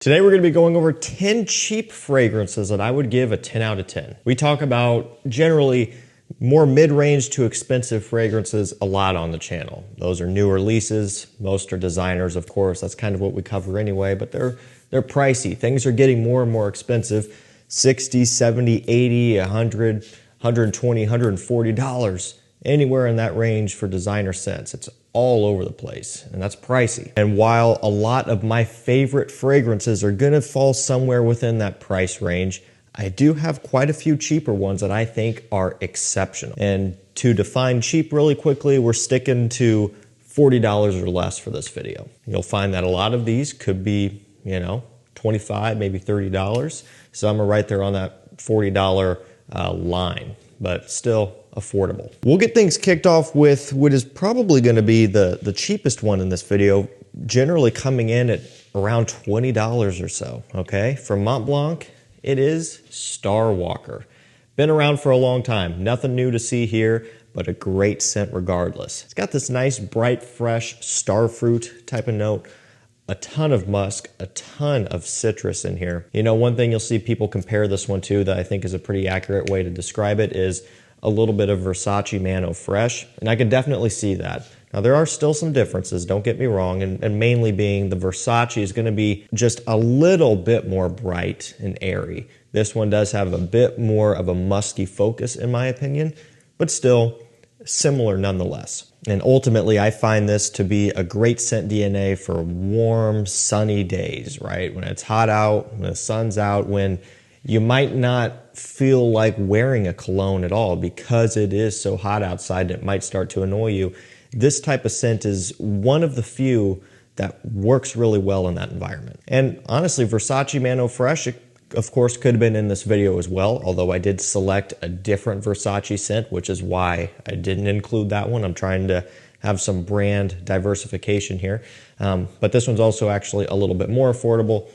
Today we're going to be going over 10 cheap fragrances that I would give a 10 out of 10. We talk about generally more mid-range to expensive fragrances a lot on the channel. Those are new releases. Most are designers, of course. That's kind of what we cover anyway, but they're pricey. Things are getting more and more expensive. $60, $70, $80, $100, $120, $140. Anywhere in that range for designer scents. It's all over the place, and that's pricey. And while a lot of my favorite fragrances are gonna fall somewhere within that price range, I do have quite a few cheaper ones that I think are exceptional. And to define cheap really quickly, we're sticking to $40 or less for this video. You'll find that a lot of these could be, $25, maybe $30. Some are right there on that $40 line, but still affordable. We'll get things kicked off with what is probably going to be the cheapest one in this video, generally coming in at around $20 or so, okay? From Montblanc, it is Starwalker. Been around for a long time. Nothing new to see here, but a great scent regardless. It's got this nice, bright, fresh starfruit type of note. A ton of musk, a ton of citrus in here. One thing you'll see people compare this one to that I think is a pretty accurate way to describe it is a little bit of Versace Mano Fresh, and I can definitely see that. Now there are still some differences, don't get me wrong, and mainly being the Versace is gonna be just a little bit more bright and airy. This one does have a bit more of a musky focus in my opinion, but still similar nonetheless. And ultimately I find this to be a great scent DNA for warm, sunny days, right? When it's hot out, when the sun's out, when you might not feel like wearing a cologne at all because it is so hot outside and it might start to annoy you. This type of scent is one of the few that works really well in that environment. And honestly, Versace Mano Fresh, of course, could have been in this video as well, although I did select a different Versace scent, which is why I didn't include that one. I'm trying to have some brand diversification here. But this one's also actually a little bit more affordable.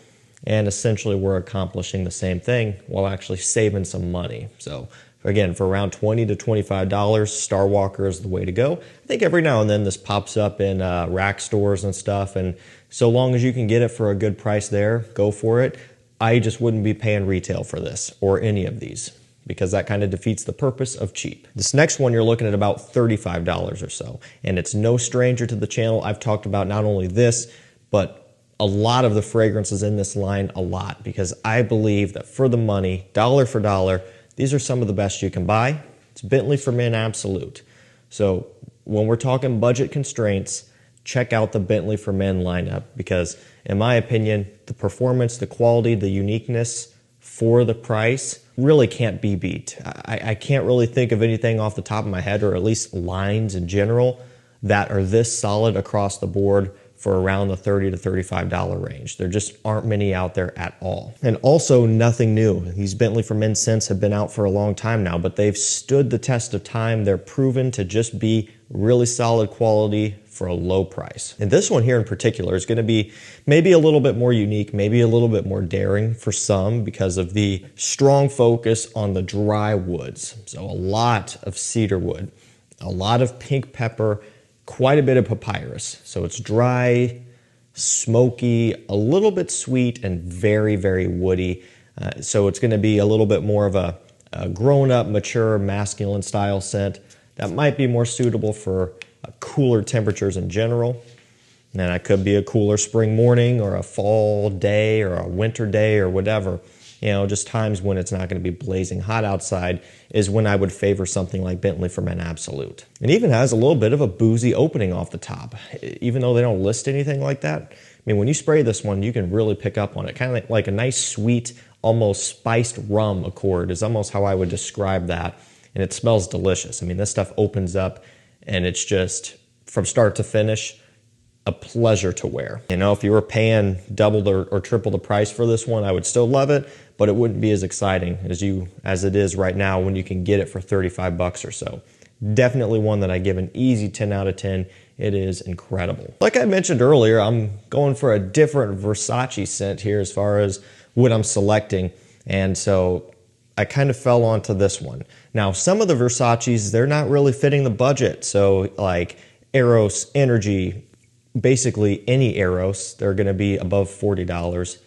And essentially we're accomplishing the same thing while actually saving some money. So again, for around $20 to $25, Starwalker is the way to go. I think every now and then this pops up in rack stores and stuff. And so long as you can get it for a good price there, go for it. I just wouldn't be paying retail for this or any of these because that kind of defeats the purpose of cheap. This next one, you're looking at about $35 or so. And it's no stranger to the channel. I've talked about not only this, but a lot of the fragrances in this line a lot because I believe that for the money, dollar for dollar, these are some of the best you can buy. It's Bentley For Men Absolute. So when we're talking budget constraints, check out the Bentley For Men lineup because in my opinion, the performance, the quality, the uniqueness for the price really can't be beat. I can't really think of anything off the top of my head, or at least lines in general, that are this solid across the board for around the $30 to $35 range. There just aren't many out there at all. And also nothing new. These Bentley For Men scents have been out for a long time now, but they've stood the test of time. They're proven to just be really solid quality for a low price. And this one here in particular is gonna be maybe a little bit more unique, maybe a little bit more daring for some because of the strong focus on the dry woods. So a lot of cedar wood, a lot of pink pepper, quite a bit of papyrus. So it's dry, smoky, a little bit sweet, and very, very woody. So it's gonna be a little bit more of a grown-up, mature, masculine style scent that might be more suitable for cooler temperatures in general. And that could be a cooler spring morning or a fall day or a winter day or whatever. Just times when it's not going to be blazing hot outside is when I would favor something like Bentley For Men Absolute. It even has a little bit of a boozy opening off the top, even though they don't list anything like that. I mean, when you spray this one, you can really pick up on it. Kind of like a nice, sweet, almost spiced rum accord is almost how I would describe that. And it smells delicious. I mean, this stuff opens up and it's just, from start to finish, a pleasure to wear. If you were paying double or triple the price for this one, I would still love it, but it wouldn't be as exciting as it is right now when you can get it for 35 bucks or so. Definitely one that I give an easy 10 out of 10. It is incredible. Like I mentioned earlier, I'm going for a different Versace scent here as far as what I'm selecting. And so I kind of fell onto this one. Now, some of the Versaces, they're not really fitting the budget. So like Eros, Energy, basically any Eros, they're going to be above $40.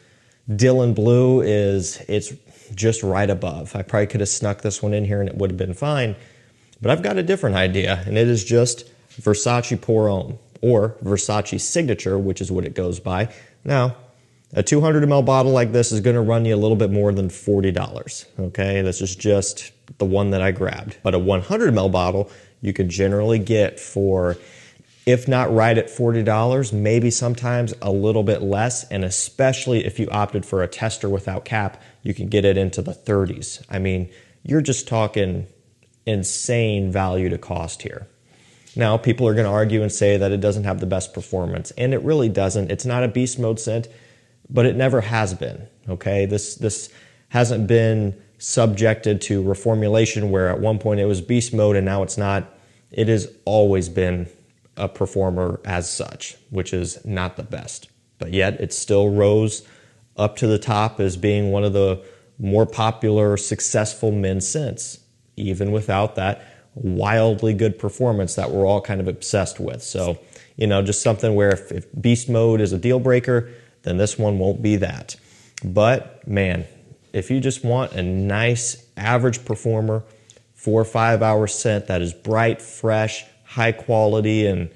Dylan Blue it's just right above. I probably could have snuck this one in here and it would have been fine, but I've got a different idea, and it is just Versace Pour Homme, or Versace Signature, which is what it goes by. Now, a 200 ml bottle like this is going to run you a little bit more than $40, okay? This is just the one that I grabbed. But a 100 ml bottle you could generally get for, if not right at $40, maybe sometimes a little bit less, and especially if you opted for a tester without cap, you can get it into the 30s. I mean, you're just talking insane value to cost here. Now, people are going to argue and say that it doesn't have the best performance, and it really doesn't. It's not a beast mode scent, but it never has been, okay? This hasn't been subjected to reformulation where at one point it was beast mode and now it's not. It has always been a performer as such, which is not the best. But yet it still rose up to the top as being one of the more popular, successful men's scents, even without that wildly good performance that we're all kind of obsessed with. So, you know, just something where if beast mode is a deal breaker, then this one won't be that. But man, if you just want a nice average performer, 4 or 5 hour scent that is bright, fresh, high quality, and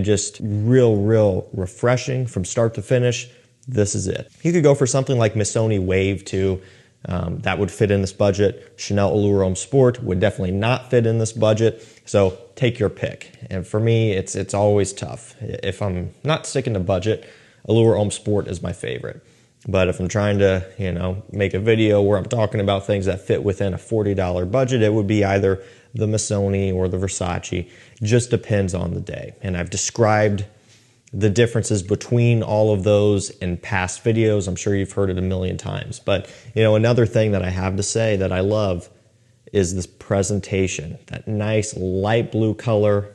just real refreshing from start to finish, this is it. You could go for something like Missoni Wave too. That would fit in this budget. Chanel Allure Homme Sport would definitely not fit in this budget. So take your pick. And for me, it's always tough. If I'm not sticking to budget, Allure Homme Sport is my favorite. But if I'm trying to, you know, make a video where I'm talking about things that fit within a $40 budget, it would be either the Missoni or the Versace. Just depends on the day. And I've described the differences between all of those in past videos. I'm sure you've heard it a million times. But, you know, another thing that I have to say that I love is this presentation. That nice light blue color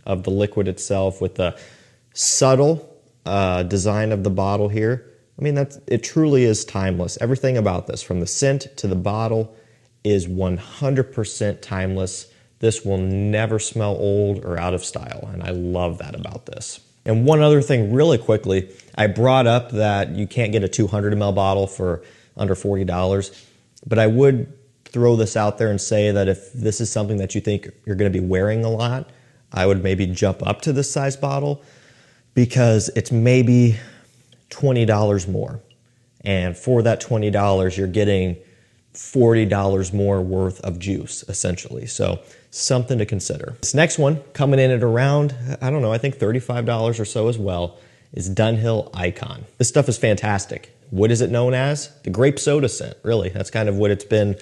of the liquid itself with the subtle design of the bottle here. I mean, it truly is timeless. Everything about this, from the scent to the bottle, is 100% timeless. This will never smell old or out of style, and I love that about this. And one other thing really quickly, I brought up that you can't get a 200 ml bottle for under $40, but I would throw this out there and say that if this is something that you think you're going to be wearing a lot, I would maybe jump up to this size bottle, because it's maybe $20 more. And for that $20, you're getting $40 more worth of juice, essentially. So something to consider. This next one, coming in at around, I don't know, I think $35 or so as well, is Dunhill Icon. This stuff is fantastic. What is it known as? The grape soda scent, really. That's kind of what it's been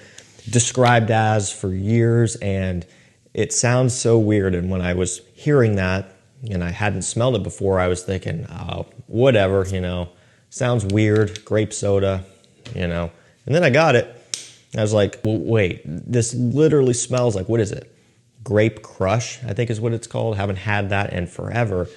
described as for years, and it sounds so weird. And when I was hearing that, and I hadn't smelled it before, I was thinking, oh, whatever, you know, sounds weird, grape soda, you know. And then I got it. I was like, well, wait, this literally smells like, what is it? Grape Crush, I think is what it's called. Haven't had that in forever.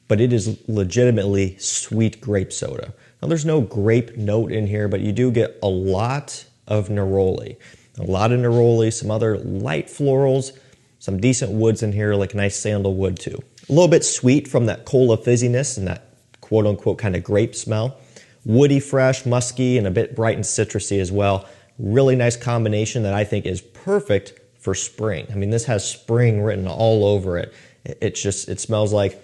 But it is legitimately sweet grape soda. Now, there's no grape note in here, but you do get a lot of neroli. A lot of neroli, some other light florals, some decent woods in here, like nice sandalwood too. A little bit sweet from that cola fizziness and that quote-unquote kind of grape smell. Woody, fresh, musky, and a bit bright and citrusy as well. Really nice combination that I think is perfect for spring. I mean, this has spring written all over it. It smells like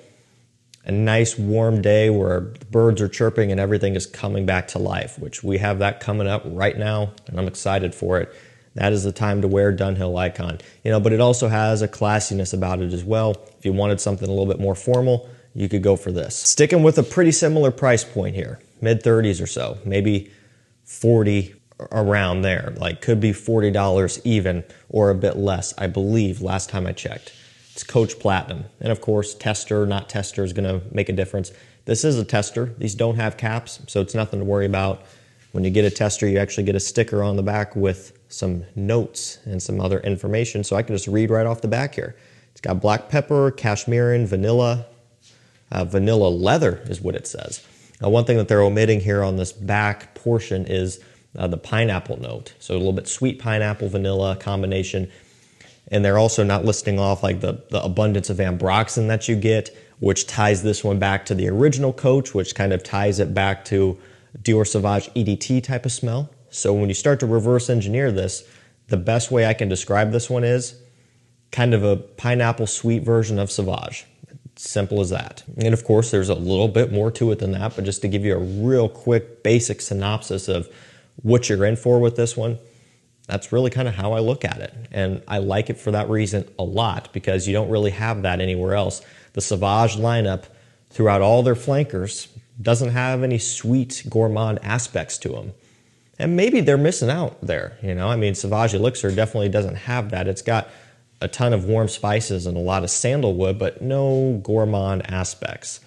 a nice warm day where the birds are chirping and everything is coming back to life, which we have that coming up right now, and I'm excited for it. That is the time to wear Dunhill Icon. You know, but it also has a classiness about it as well. If you wanted something a little bit more formal, you could go for this. Sticking with a pretty similar price point here, mid-30s or so, maybe 40 around there. Like, could be $40 even, or a bit less, I believe, last time I checked. It's Coach Platinum. And of course, tester, not tester is gonna make a difference. This is a tester. These don't have caps, so it's nothing to worry about. When you get a tester, you actually get a sticker on the back with some notes and some other information, so I can just read right off the back here. It's got black pepper, cashmere, vanilla, vanilla leather is what it says. Now, one thing that they're omitting here on this back portion is the pineapple note. So a little bit sweet pineapple, vanilla combination. And they're also not listing off like the abundance of ambroxan that you get, which ties this one back to the original Coach, which kind of ties it back to Dior Sauvage EDT type of smell. So when you start to reverse engineer this, the best way I can describe this one is kind of a pineapple sweet version of Sauvage. Simple as that. And of course, there's a little bit more to it than that, but just to give you a real quick basic synopsis of what you're in for with this one, that's really kind of how I look at it. And I like it for that reason a lot, because you don't really have that anywhere else. The Sauvage lineup, throughout all their flankers, doesn't have any sweet gourmand aspects to them. And maybe they're missing out there, you know? I mean, Sauvage Elixir definitely doesn't have that. It's got a ton of warm spices and a lot of sandalwood, but no gourmand aspects.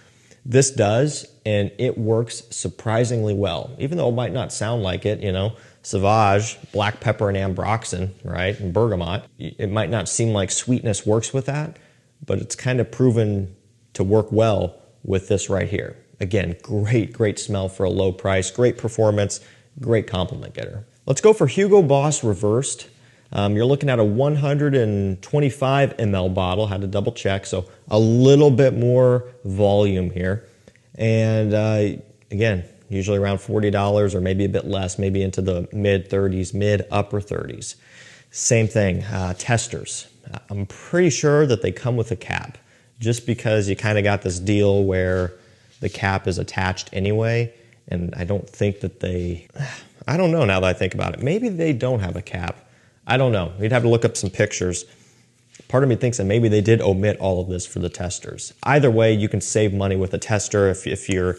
This does, and it works surprisingly well. Even though it might not sound like it, you know, Sauvage, black pepper and ambroxan, right, and bergamot, it might not seem like sweetness works with that, but it's kind of proven to work well with this right here. Again, great smell for a low price, great performance, great compliment getter. Let's go for Hugo Boss Reversed. You're looking at a 125 ml bottle, had to double check, so a little bit more volume here. And again, usually around $40 or maybe a bit less, maybe into the mid 30s, mid upper 30s. Same thing, testers. I'm pretty sure that they come with a cap, just because you kind of got this deal where the cap is attached anyway, and I don't think that I don't know now that I think about it. Maybe they don't have a cap. I don't know. We'd have to look up some pictures. Part of me thinks that maybe they did omit all of this for the testers. Either way, you can save money with a tester if you're,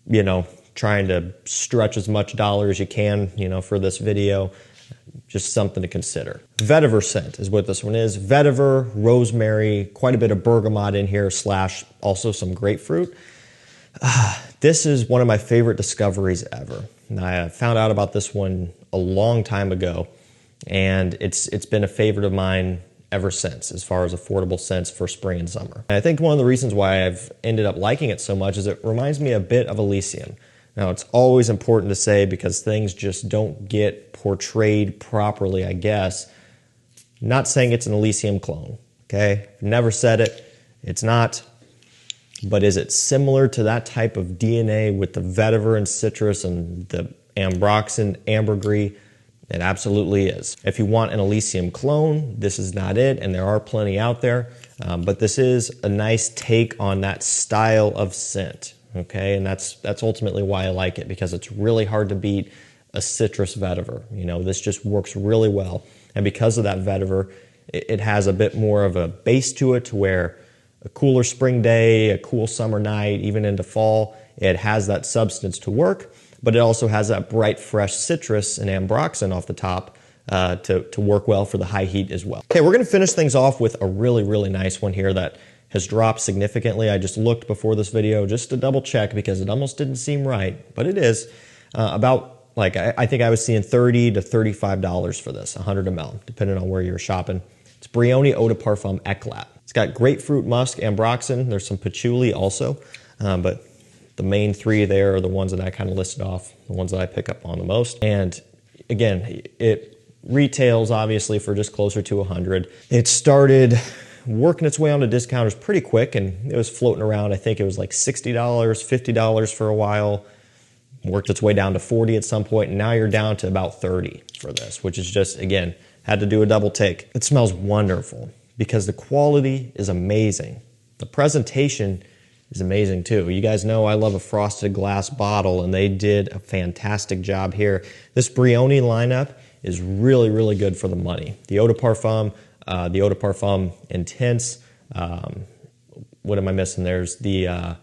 you know, trying to stretch as much dollar as you can, you know, for this video. Just something to consider. Vetiver scent is what this one is. Vetiver, rosemary, quite a bit of bergamot in here, / also some grapefruit. This is one of my favorite discoveries ever. And I found out about this one a long time ago, and it's been a favorite of mine ever since, as far as affordable scents for spring and summer. And I think one of the reasons why I've ended up liking it so much is it reminds me a bit of Elysium. Now, it's always important to say, because things just don't get portrayed properly, I guess. Not saying it's an Elysium clone, okay? Never said it. It's not. But is it similar to that type of DNA with the vetiver and citrus and the ambroxan, ambergris? It absolutely is. If you want an Elysium clone, this is not it, and there are plenty out there. But this is a nice take on that style of scent. Okay, and that's ultimately why I like it, because it's really hard to beat a citrus vetiver. You know, this just works really well. And because of that vetiver, it has a bit more of a base to it, to where a cooler spring day, a cool summer night, even into fall, it has that substance to work, but it also has that bright, fresh citrus and ambroxan off the top to work well for the high heat as well. Okay, we're gonna finish things off with a really nice one here that has dropped significantly. I just looked before this video just to double check, because it almost didn't seem right, but it is. About, like, I think I was seeing $30 to $35 for this, 100 ml, depending on where you're shopping. It's Brioni Eau de Parfum Eclat. It's got grapefruit, musk, ambroxan. There's some patchouli also, but the main three there are the ones that I kind of listed off, the ones that I pick up on the most. And again, it retails obviously for just closer to 100. It started working its way onto discounters pretty quick, and it was floating around. I think it was like $60, $50 for a while. Worked its way down to 40 at some point, and now you're down to about 30 for this, which is just, again, had to do a double take. It smells wonderful because the quality is amazing. The presentation is amazing too. You guys know I love a frosted glass bottle, and they did a fantastic job here. This Brioni lineup is really good for the money. The Eau de Parfum, the Eau de Parfum Intense. What am I missing? There's the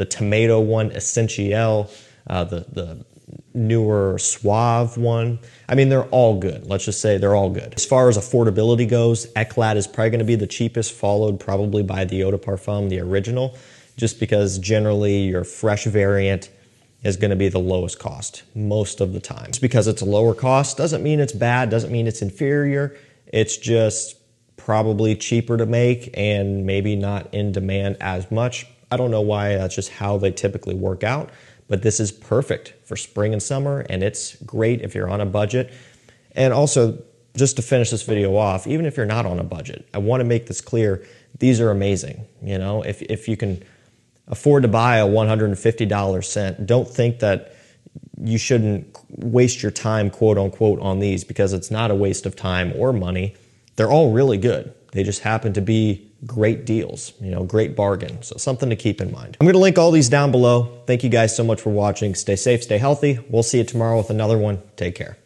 tomato one, Essentiel, the newer Suave one. I mean, they're all good. Let's just say they're all good. As far as affordability goes, Eclat is probably going to be the cheapest, followed probably by the Eau de Parfum, the original, just because generally your fresh variant is going to be the lowest cost most of the time. Just because it's a lower cost doesn't mean it's bad, doesn't mean it's inferior. It's just probably cheaper to make and maybe not in demand as much. I don't know why, that's just how they typically work out. But this is perfect for spring and summer, and it's great if you're on a budget. And also, just to finish this video off, even if you're not on a budget, I want to make this clear, these are amazing. You know, if you can afford to buy a $150 scent, don't think that you shouldn't waste your time, quote unquote, on these, because it's not a waste of time or money. They're all really good. They just happen to be great deals, great bargain. So something to keep in mind. I'm going to link all these down below. Thank you guys so much for watching. Stay safe, stay healthy. We'll see you tomorrow with another one. Take care.